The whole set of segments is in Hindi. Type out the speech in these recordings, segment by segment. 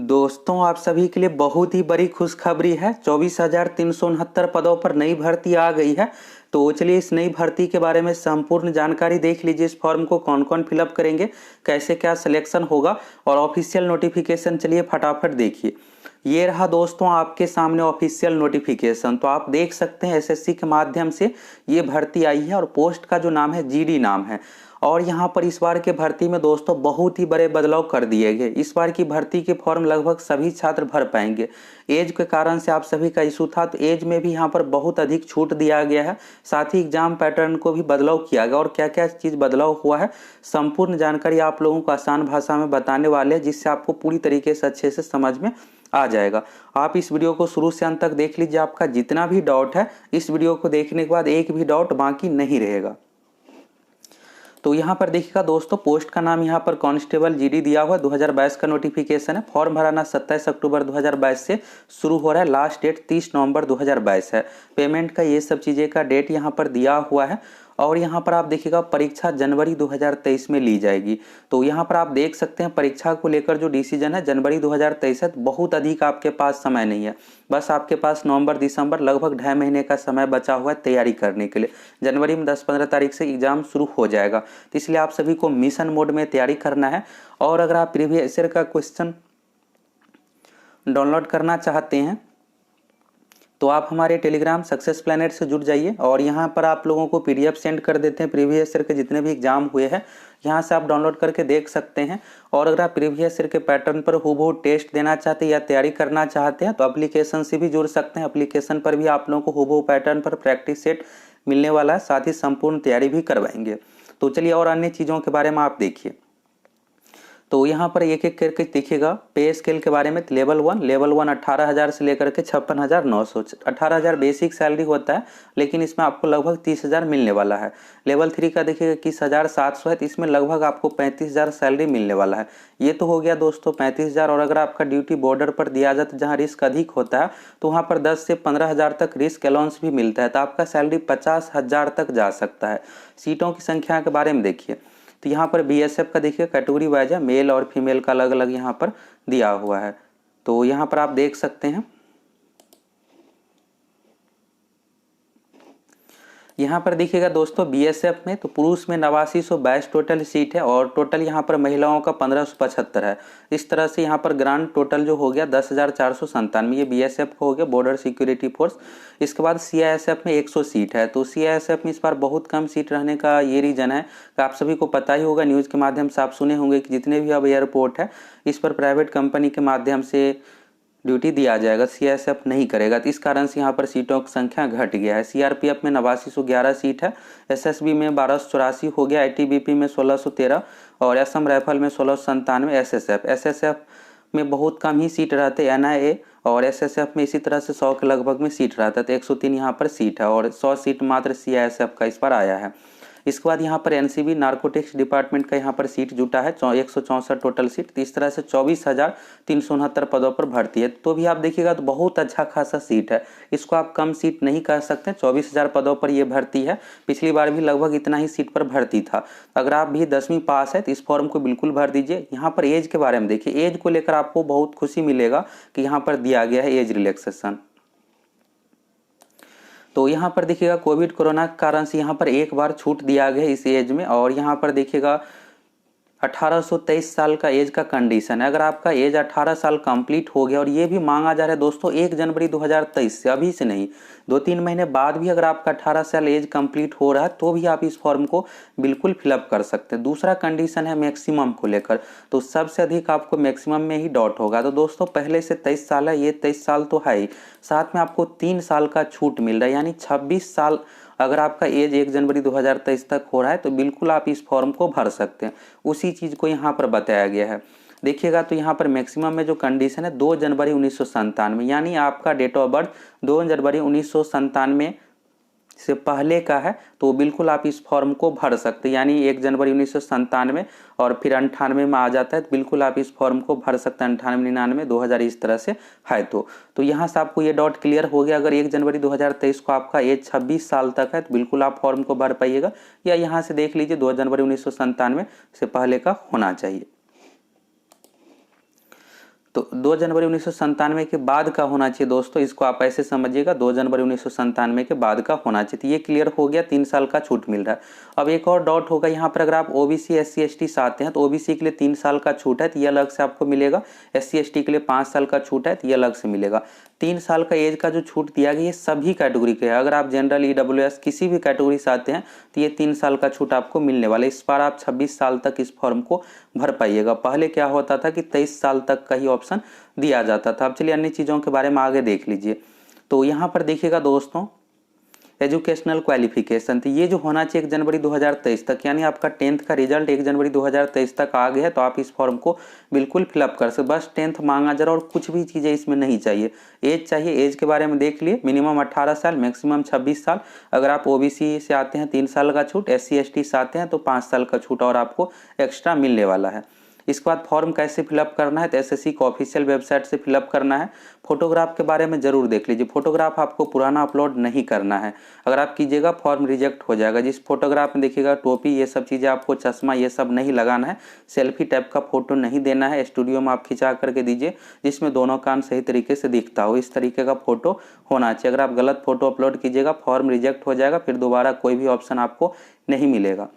दोस्तों, आप सभी के लिए बहुत ही बड़ी खुशखबरी है। 24,369 पदों पर नई भर्ती आ गई है। तो चलिए इस नई भर्ती के बारे में संपूर्ण जानकारी देख लीजिए। इस फॉर्म को कौन कौन फिलअप करेंगे, कैसे क्या सिलेक्शन होगा और ऑफिशियल नोटिफिकेशन चलिए फटाफट देखिए। ये रहा दोस्तों आपके सामने ऑफिशियल नोटिफिकेशन। तो आप देख सकते हैं एसएससी के माध्यम से ये भर्ती आई है और पोस्ट का जो नाम है जीडी नाम है। और यहाँ पर इस बार के भर्ती में दोस्तों बहुत ही बड़े बदलाव कर दिए गए। इस बार की भर्ती के फॉर्म लगभग सभी छात्र भर पाएंगे। एज के कारण से आप सभी का इशू था, तो एज में भी यहाँ पर बहुत अधिक छूट दिया गया है। साथ ही एग्जाम पैटर्न को भी बदलाव किया गया और क्या क्या चीज़ बदलाव हुआ है संपूर्ण जानकारी आप लोगों को आसान भाषा में बताने वाले हैं, जिससे आपको पूरी तरीके से अच्छे से समझ में आ जाएगा। आप इस वीडियो को शुरू से अंत तक देख लीजिए। आपका जितना भी डाउट है इस वीडियो को देखने के बाद एक भी डाउट बाकी नहीं रहेगा। तो यहाँ पर देखिएगा दोस्तों, पोस्ट का नाम यहाँ पर कांस्टेबल जीडी दिया हुआ है। 2022 का नोटिफिकेशन है। फॉर्म भराना 27 अक्टूबर 2022 से शुरू हो रहा है। लास्ट डेट 30 नवंबर 2022 है। पेमेंट का ये सब चीज़ें का डेट यहाँ पर दिया हुआ है। और यहाँ पर आप देखिएगा परीक्षा जनवरी 2023 में ली जाएगी। तो यहाँ पर आप देख सकते हैं परीक्षा को लेकर जो डिसीजन है जनवरी 2023 है। बहुत अधिक आपके पास समय नहीं है, बस आपके पास नवंबर दिसंबर लगभग 2.5 महीने का समय बचा हुआ है तैयारी करने के लिए। जनवरी में 10-15 तारीख से एग्जाम शुरू हो जाएगा, तो इसलिए आप सभी को मिशन मोड में तैयारी करना है। और अगर आप प्रीवियस ईयर का क्वेश्चन डाउनलोड करना चाहते हैं तो आप हमारे टेलीग्राम सक्सेस प्लैनेट से जुड़ जाइए और यहाँ पर आप लोगों को पीडीएफ सेंड कर देते हैं। प्रीवियस ईयर के जितने भी एग्जाम हुए हैं यहाँ से आप डाउनलोड करके देख सकते हैं। और अगर आप प्रीवियस ईयर के पैटर्न पर हूबहू टेस्ट देना चाहते हैं या तैयारी करना चाहते हैं तो एप्लीकेशन से भी जुड़ सकते हैं। एप्लीकेशन पर भी आप लोगों को हूबहू पैटर्न पर प्रैक्टिस सेट मिलने वाला है, साथ ही संपूर्ण तैयारी भी करवाएंगे। तो चलिए और अन्य चीज़ों के बारे में आप देखिए। तो यहाँ पर एक एक करके देखिएगा पे स्केल के बारे में। लेवल 1 18,000 से लेकर के 56,900। 18,000 बेसिक सैलरी होता है, लेकिन इसमें आपको लगभग 30,000 मिलने वाला है। लेवल 3 का देखिएगा 21,700 है, तो इसमें लगभग आपको 35,000 सैलरी मिलने वाला है। ये तो हो गया दोस्तों 35,000। और अगर आपका ड्यूटी बॉर्डर पर दिया जाता है जहाँ रिस्क अधिक होता है तो वहाँ पर 10 से 15,000 तक रिस्क अलाउंस भी मिलता है, तो आपका सैलरी 50,000 तक जा सकता है। सीटों की संख्या के बारे में देखिए तो यहाँ पर बीएसएफ का देखिए कैटेगरी वाइज है, मेल और फीमेल का अलग अलग यहाँ पर दिया हुआ है। तो यहाँ पर आप देख सकते हैं यहाँ पर देखिएगा दोस्तों बीएसएफ में तो पुरुष में 8922 टोटल सीट है और टोटल यहाँ पर महिलाओं का 1575 है। इस तरह से यहाँ पर ग्रांड टोटल जो हो गया 10,497। ये बीएसएफ का हो गया, बॉर्डर सिक्योरिटी फोर्स। इसके बाद सीआईएसएफ में 100 सीट है। तो सीआईएसएफ में इस बार बहुत कम सीट रहने का ये रीजन है कि आप सभी को पता ही होगा, न्यूज़ के माध्यम से आप सुने होंगे कि जितने भी अब एयरपोर्ट है इस पर प्राइवेट कंपनी के माध्यम से ड्यूटी दिया जाएगा, सीआईएसएफ नहीं करेगा। तो इस कारण से यहाँ पर सीटों की संख्या घट गया है। सीआरपीएफ में 8911 सीट है, एसएसबी में 1284 हो गया, आईटीबीपी में 1613 और असम राइफल में 1697। एसएसएफ में बहुत कम ही सीट रहते, एनआईए और एसएसएफ में इसी तरह से 100 के लगभग में सीट रहता है। तो 103 यहाँ पर सीट है और 100 सीट मात्र सीआईएसएफ का इस पर आया है। इसके बाद यहाँ पर एनसीबी नार्कोटिक्स डिपार्टमेंट का यहाँ पर सीट जुटा है 164 टोटल सीट। तो इस तरह से 24,369 पदों पर भर्ती है। तो भी आप देखिएगा तो बहुत अच्छा खासा सीट है, इसको आप कम सीट नहीं कह सकते। 24,000 पदों पर यह भर्ती है। पिछली बार भी लगभग इतना ही सीट पर भर्ती था। अगर आप भी 10वीं पास है तो इस फॉर्म को बिल्कुल भर दीजिए। यहाँ पर एज के बारे में देखिए, एज को लेकर आपको बहुत खुशी मिलेगा कि यहाँ पर दिया गया है एज रिलैक्सेशन। तो यहाँ पर देखिएगा कोविड कोरोना के कारण से यहाँ पर एक बार छूट दिया गया इस एज में। और यहाँ पर देखिएगा 1823 साल का एज का कंडीशन है। अगर आपका एज 18 साल कंप्लीट हो गया और ये भी मांगा जा रहा है दोस्तों 1 जनवरी 2023 से, अभी से नहीं, 2-3 महीने बाद भी अगर आपका 18 साल एज कंप्लीट हो रहा है तो भी आप इस फॉर्म को बिल्कुल फिलअप कर सकते हैं। दूसरा कंडीशन है मैक्सिमम को लेकर, तो सबसे अधिक आपको मैक्सिमम में ही डॉट होगा। तो दोस्तों पहले से 23 साल है, ये 23 साल तो है ही, साथ में आपको 3 साल का छूट मिल रहा है, यानी 26 साल अगर आपका एज 1 जनवरी 2023 तक हो रहा है तो बिल्कुल आप इस फॉर्म को भर सकते हैं। उसी चीज़ को यहाँ पर बताया गया है। देखिएगा तो यहाँ पर मैक्सिमम में जो कंडीशन है 2 जनवरी 1997, यानी आपका डेट ऑफ बर्थ 2 जनवरी 1997 से पहले का है तो बिल्कुल आप इस फॉर्म को भर सकते हैं। यानी 1 जनवरी 1997 और फिर 98 में आ जाता है तो बिल्कुल आप इस फॉर्म को भर सकते हैं। 98, 99, 2000 इस तरह से है। तो यहाँ से आपको ये डॉट क्लियर हो गया। अगर 1 जनवरी 2023 को आपका एज 26 साल तक है तो बिल्कुल आप फॉर्म को भर पाइएगा, या यहाँ से देख लीजिए 2 जनवरी 1997 से पहले का होना चाहिए। तो 2 जनवरी 1997 के बाद का होना चाहिए दोस्तों, इसको आप ऐसे समझिएगा 2 जनवरी 1997 के बाद का होना चाहिए। तो ये क्लियर हो गया, 3 साल का छूट मिल रहा है। अब एक और डाउट होगा यहाँ पर, अगर आप ओबीसी SC ST से आते हैं तो ओबीसी के लिए 3 साल का छूट है तो ये अलग से आपको मिलेगा, SC ST के लिए 5 साल का छूट है तो ये अलग से मिलेगा। 3 साल का एज का जो छूट दिया गया ये सभी कैटेगरी के है। अगर आप जनरल EWS किसी भी कैटेगरी से आते हैं तो ये 3 साल का छूट आपको मिलने वाला है। इस बार आप 26 साल तक इस फॉर्म को भर पाइएगा। पहले क्या होता था कि 23 साल तक का ही ऑप्शन दिया जाता था। अब चलिए अन्य चीज़ों के बारे में आगे देख लीजिए। तो यहाँ पर देखिएगा दोस्तों, एजुकेशनल क्वालिफिकेशन, तो ये जो होना चाहिए 1 जनवरी 2023 तक, यानी आपका 10th का रिजल्ट 1 जनवरी 2023 तक आ गया है तो आप इस फॉर्म को बिल्कुल फिलअप कर सकते। बस 10th मांगा जरा, और कुछ भी चीज़ें इसमें नहीं चाहिए। एज चाहिए, एज के बारे में देख लिए, मिनिमम 18 साल, मैक्सिमम 26 साल। अगर आप ओबीसी से आते हैं 3 साल का छूट, SC ST से आते हैं तो 5 साल का छूट और आपको एक्स्ट्रा मिलने वाला है। इसके बाद फॉर्म कैसे फिलअप करना है तो SSC को ऑफिशियल वेबसाइट से फिलअप करना है। फोटोग्राफ के बारे में जरूर देख लीजिए, फोटोग्राफ आपको पुराना अपलोड नहीं करना है। अगर आप कीजिएगा फॉर्म रिजेक्ट हो जाएगा। जिस फोटोग्राफ में देखिएगा टोपी ये सब चीज़ें, आपको चश्मा ये सब नहीं लगाना है, सेल्फी टाइप का फोटो नहीं देना है। स्टूडियो में आप खिंचा करके दीजिए जिसमें दोनों कान सही तरीके से दिखता हो, इस तरीके का फोटो होना चाहिए। अगर आप गलत फोटो अपलोड कीजिएगा फॉर्म रिजेक्ट हो जाएगा, फिर दोबारा कोई भी ऑप्शन आपको नहीं मिलेगा।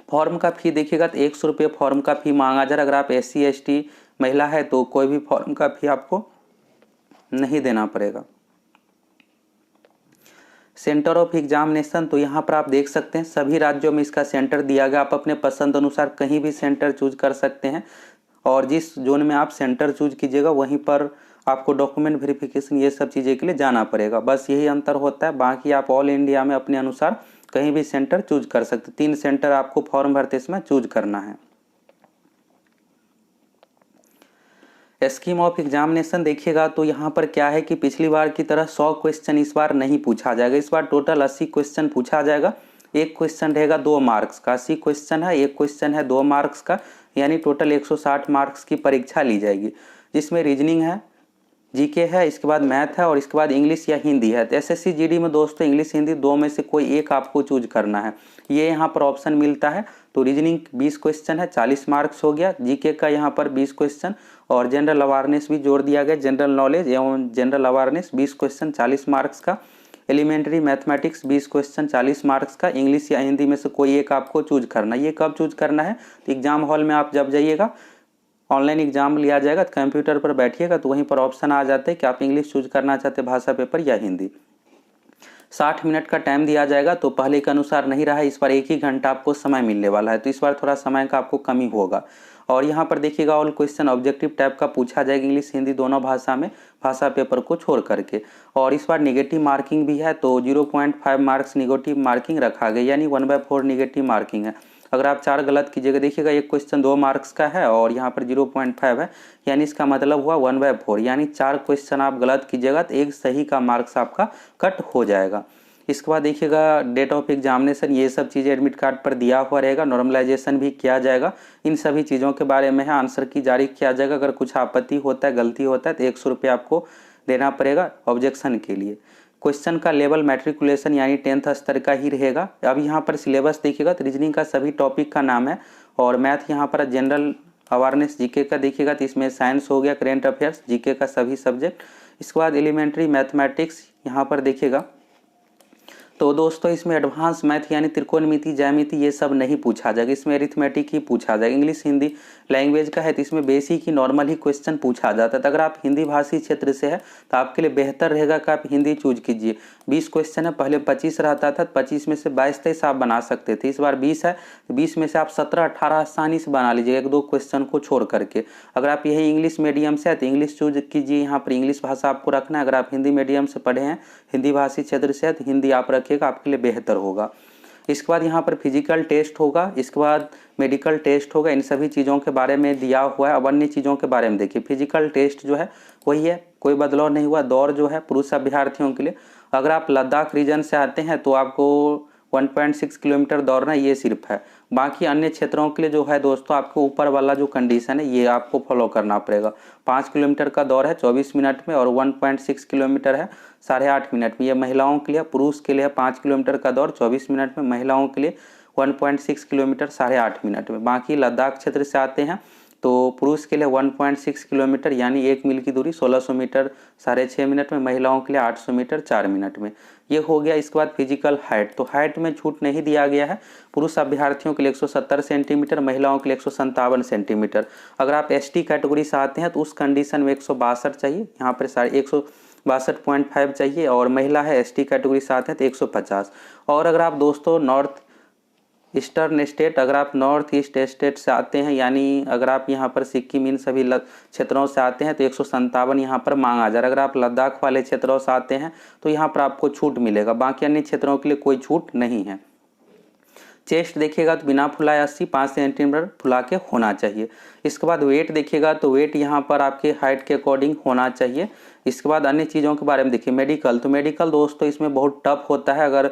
फॉर्म का फी देखिएगा तो 100 रुपये फॉर्म का फी मांगा जा रहा। अगर आप SC ST महिला है तो कोई भी फॉर्म का फी आपको नहीं देना पड़ेगा। सेंटर ऑफ एग्जामिनेशन, तो यहाँ पर आप देख सकते हैं सभी राज्यों में इसका सेंटर दिया गया। आप अपने पसंद अनुसार कहीं भी सेंटर चूज कर सकते हैं, और जिस जोन में आप सेंटर चूज कीजिएगा वहीं पर आपको डॉक्यूमेंट वेरिफिकेशन ये सब चीज़ें के लिए जाना पड़ेगा। बस यही अंतर होता है, बाकी आप ऑल इंडिया में अपने अनुसार कहीं भी सेंटर चूज कर सकते। 3 सेंटर आपको फॉर्म भरते समय चूज करना है। स्कीम ऑफ एग्जामिनेशन देखिएगा तो यहाँ पर क्या है कि पिछली बार की तरह 100 क्वेश्चन इस बार नहीं पूछा जाएगा। इस बार टोटल 80 क्वेश्चन पूछा जाएगा। एक क्वेश्चन रहेगा 2 मार्क्स का, 80 क्वेश्चन है, एक क्वेश्चन है 2 मार्क्स का, यानी टोटल 160 मार्क्स की परीक्षा ली जाएगी, जिसमें रीजनिंग है, GK है, इसके बाद मैथ है और इसके बाद इंग्लिश या हिंदी है। तो SSC GD में दोस्तों इंग्लिश हिंदी 2 में से कोई एक आपको चूज करना है, ये यहाँ पर ऑप्शन मिलता है। तो रीजनिंग 20 क्वेश्चन है, 40 मार्क्स हो गया। GK का यहाँ पर 20 क्वेश्चन और जनरल अवेयरनेस भी जोड़ दिया गया, जनरल नॉलेज एवं जनरल अवेयरनेस 20 क्वेश्चन 40 मार्क्स का। एलिमेंट्री मैथमेटिक्स 20 क्वेश्चन 40 मार्क्स का। इंग्लिश या हिंदी में से कोई एक आपको चूज करना है। ये कब चूज करना है तो एग्जाम हॉल में आप जब जाइएगा, ऑनलाइन एग्जाम लिया जाएगा तो कंप्यूटर पर बैठिएगा तो वहीं पर ऑप्शन आ जाते हैं कि आप इंग्लिश चूज करना चाहते हैं भाषा पेपर या हिंदी। 60 मिनट का टाइम दिया जाएगा, तो पहले के अनुसार नहीं रहा, इस बार 1 ही घंटा आपको समय मिलने वाला है, तो इस बार थोड़ा समय का आपको कमी होगा। और यहाँ पर देखिएगा ऑल क्वेश्चन ऑब्जेक्टिव टाइप का पूछा जाएगा, इंग्लिश हिंदी दोनों भाषा में, भाषा पेपर को छोड़ करके। और इस बार निगेटिव मार्किंग भी है, तो 0.5 मार्क्स निगेटिव मार्किंग रखा गया, यानी 1/4 निगेटिव मार्किंग है। अगर आप 4 गलत कीजिएगा, देखिएगा एक क्वेश्चन 2 मार्क्स का है और यहाँ पर 0.5 है, यानी इसका मतलब हुआ 1/4, यानी 4 क्वेश्चन आप गलत कीजिएगा तो एक सही का मार्क्स आपका कट हो जाएगा। इसके बाद देखिएगा डेट ऑफ एग्जामिनेशन, ये सब चीज़ें एडमिट कार्ड पर दिया हुआ रहेगा। नॉर्मलाइजेशन भी किया जाएगा, इन सभी चीज़ों के बारे में है। आंसर की जारी किया जाएगा, अगर कुछ आपत्ति होता है, गलती होता है तो 100 रुपये आपको देना पड़ेगा ऑब्जेक्शन के लिए। क्वेश्चन का लेवल मैट्रिकुलेशन यानी 10th स्तर का ही रहेगा। अब यहाँ पर सिलेबस देखिएगा तो रीजनिंग का सभी टॉपिक का नाम है, और मैथ यहाँ पर जनरल अवेयरनेस GK का देखिएगा तो इसमें साइंस हो गया, करेंट अफेयर्स, GK का सभी सब्जेक्ट। इसके बाद एलिमेंट्री मैथमेटिक्स यहाँ पर देखिएगा। तो दोस्तों इसमें एडवांस मैथ यानी त्रिकोणमिति, ज्यामिति ये सब नहीं पूछा जाएगा, इसमें अरिथमेटिक ही पूछा जाएगा। इंग्लिश हिंदी लैंग्वेज का है तो इसमें बेसिक ही नॉर्मल ही क्वेश्चन पूछा जाता है। तो अगर आप हिंदी भाषी क्षेत्र से है तो आपके लिए बेहतर रहेगा कि आप हिंदी चूज कीजिए। 20 क्वेश्चन है, पहले 25 रहता था, 25 में से 22-23 आप बना सकते थे, इस बार 20 है, 20 में से आप 17-18 आसानी से बना लीजिएगा, 1-2 क्वेश्चन को छोड़ करके। अगर आप यही इंग्लिश मीडियम से है तो इंग्लिश चूज कीजिए, यहाँ पर इंग्लिश भाषा आपको रखना है। अगर आप हिंदी मीडियम से पढ़े हैं, हिंदी भाषी क्षेत्र से है तो हिंदी आप रखिएगा, आपके लिए बेहतर होगा। इसके बाद यहाँ पर फिजिकल टेस्ट होगा, इसके बाद मेडिकल टेस्ट होगा, इन सभी चीज़ों के बारे में दिया हुआ है। अब अन्य चीज़ों के बारे में देखिए, फिजिकल टेस्ट जो है वही है, कोई बदलाव नहीं हुआ। दौड़ जो है पुरुष अभ्यर्थियों के लिए, अगर आप लद्दाख रीजन से आते हैं तो आपको 1.6 किलोमीटर दौड़ना ये सिर्फ है। बाकी अन्य क्षेत्रों के लिए जो है दोस्तों आपको ऊपर वाला जो कंडीशन है ये आपको फॉलो करना पड़ेगा। 5 किलोमीटर का दौड़ है 24 मिनट में और 1.6 किलोमीटर है 8.5 मिनट में, ये महिलाओं के लिए। पुरुष के लिए 5 किलोमीटर का दौड़ 24 मिनट में, महिलाओं के लिए 1.6 किलोमीटर 8.5 मिनट में। बाकी लद्दाख क्षेत्र से आते हैं तो पुरुष के लिए 1.6 किलोमीटर यानी 1 मील की दूरी 1600 मीटर 6.5 मिनट में, महिलाओं के लिए 800 मीटर 4 मिनट में। ये हो गया। इसके बाद फिजिकल हाइट, तो हाइट में छूट नहीं दिया गया है। पुरुष अभ्यर्थियों के लिए 170 सेंटीमीटर, महिलाओं के लिए 157 सेंटीमीटर। अगर आप एसटी कैटेगरी से आते हैं तो उस कंडीशन में 162 चाहिए, यहाँ पर 162.5 चाहिए, और महिला है एसटी कैटेगरी से आते हैं तो 150। और अगर आप दोस्तों नॉर्थ ईस्टर्न स्टेट, अगर आप नॉर्थ ईस्ट स्टेट से आते हैं, यानी अगर आप यहाँ पर सिक्किम इन सभी क्षेत्रों से आते हैं तो 157 यहाँ पर मांगा जा रहा है। अगर आप लद्दाख वाले क्षेत्रों से आते हैं तो यहाँ पर आपको छूट मिलेगा, बाकी अन्य क्षेत्रों के लिए कोई छूट नहीं है। चेस्ट देखिएगा तो बिना फुलाए 5 सेंटीमीटर फुला के होना चाहिए। इसके बाद वेट देखिएगा तो वेट यहाँ पर आपके हाइट के अकॉर्डिंग होना चाहिए। इसके बाद अन्य चीज़ों के बारे में देखिए, मेडिकल, तो मेडिकल दोस्तों इसमें बहुत टफ होता है। अगर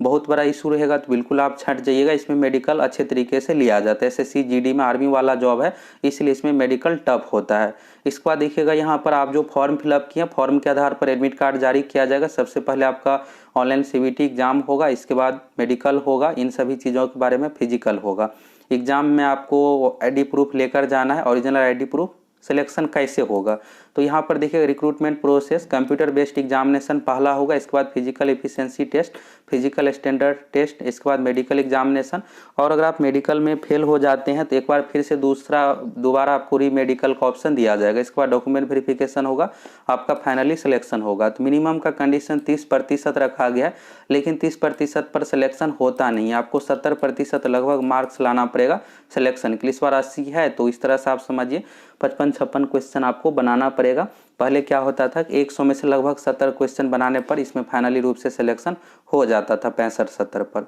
बहुत बड़ा इशू रहेगा तो बिल्कुल आप छट जाइएगा, इसमें मेडिकल अच्छे तरीके से लिया जाता है। एसएससी जीडी में आर्मी वाला जॉब है, इसलिए इसमें मेडिकल टफ होता है। इसके बाद देखिएगा यहाँ पर आप जो फॉर्म फिलअप किए, फॉर्म के आधार पर एडमिट कार्ड जारी किया जाएगा। सबसे पहले आपका ऑनलाइन सीबीटी एग्जाम होगा, इसके बाद मेडिकल होगा, इन सभी चीज़ों के बारे में फिजिकल होगा। एग्जाम में आपको आईडी प्रूफ लेकर जाना है, ओरिजिनल आईडी प्रूफ। सिलेक्शन कैसे होगा तो यहाँ पर देखिए recruitment process, computer based examination पहला होगा, इसके बाद physical efficiency test, physical standard test, इसके बाद मेडिकल एग्जामिनेशन। और अगर आप मेडिकल में फेल हो जाते हैं तो एक बार फिर से दोबारा आपको री मेडिकल का ऑप्शन दिया जाएगा। इसके बाद डॉक्यूमेंट वेरिफिकेशन होगा, आपका फाइनली सिलेक्शन होगा। तो मिनिमम का कंडीशन 30% रखा गया है, लेकिन 30% पर सिलेक्शन होता नहीं है, आपको 70% लगभग मार्क्स लाना पड़ेगा सिलेक्शन के लिए। इस बार 80 है तो इस तरह से आप समझिए 55-56 क्वेश्चन आपको बनाना पड़ेगा। पहले क्या होता था कि 100 में से लगभग 70 क्वेश्चन बनाने पर इसमें फाइनली रूप से सिलेक्शन हो जाता था 65-70 पर।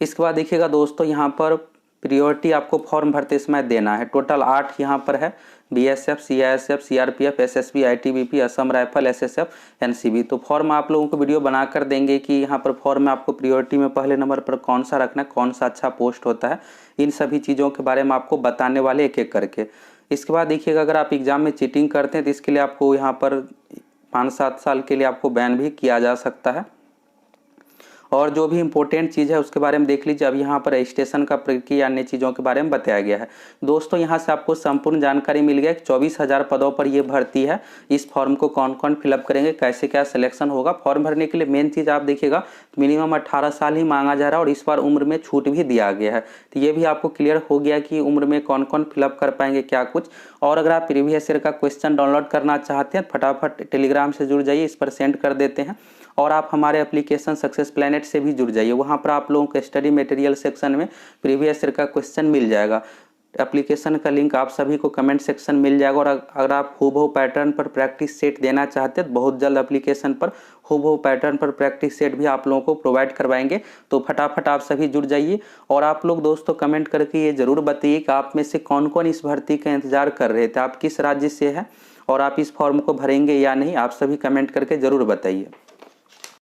इसके बाद देखिएगा दोस्तों यहाँ पर प्रियोरिटी आपको फॉर्म भरते समय देना है। टोटल 8 यहाँ पर है, BSF, CISF, CRPF, SSB, ITBP, Assam rifle, SSF, NCB. तो फॉर्म आप लोगों को वीडियो बना कर देंगे कि यहाँ पर फॉर्म में आपको प्रियोरिटी में पहले नंबर पर कौन सा रखना है, कौन सा अच्छा पोस्ट होता है, इन सभी चीज़ों के बारे में आपको बताने वाले एक एक करके। इसके बाद देखिएगा अगर आप एग्जाम में चीटिंग करते हैं तो इसके लिए आपको यहाँ पर 5-7 साल के लिए आपको बैन भी किया जा सकता है। और जो भी इंपॉर्टेंट चीज़ है उसके बारे में देख लीजिए। अब यहाँ पर रजिस्ट्रेशन का प्रक्रिया अन्य चीज़ों के बारे में बताया गया है। दोस्तों यहाँ से आपको संपूर्ण जानकारी मिल गया कि 24,000 पदों पर यह भर्ती है। इस फॉर्म को कौन कौन फिलअप करेंगे, कैसे क्या सिलेक्शन होगा। फॉर्म भरने के लिए मेन चीज़ आप देखिएगा मिनिमम 18 साल ही मांगा जा रहा है और इस बार उम्र में छूट भी दिया गया है। तो ये भी आपको क्लियर हो गया कि उम्र में कौन कौन फिलअप कर पाएंगे क्या कुछ। और अगर आप प्रीवियस ईयर का क्वेश्चन डाउनलोड करना चाहते हैं फटाफट टेलीग्राम से जुड़ जाइए, इस पर सेंड कर देते हैं। और आप हमारे एप्लीकेशन सक्सेस प्लैनेट से भी जुड़ जाइए, वहाँ पर आप लोगों को स्टडी मटेरियल सेक्शन में प्रीवियस ईयर का क्वेश्चन मिल जाएगा। एप्लीकेशन का लिंक आप सभी को कमेंट सेक्शन मिल जाएगा। और अगर आप हूबहू पैटर्न पर प्रैक्टिस सेट देना चाहते हैं तो बहुत जल्द एप्लीकेशन पर हूबहू पैटर्न पर प्रैक्टिस सेट भी आप लोगों को प्रोवाइड करवाएंगे। तो फटाफट आप सभी जुड़ जाइए। और आप लोग दोस्तों कमेंट करके ये जरूर बताइए कि आप में से कौन कौन इस भर्ती का इंतजार कर रहे थे, आप किस राज्य से हैं और आप इस फॉर्म को भरेंगे या नहीं, आप सभी कमेंट करके जरूर बताइए।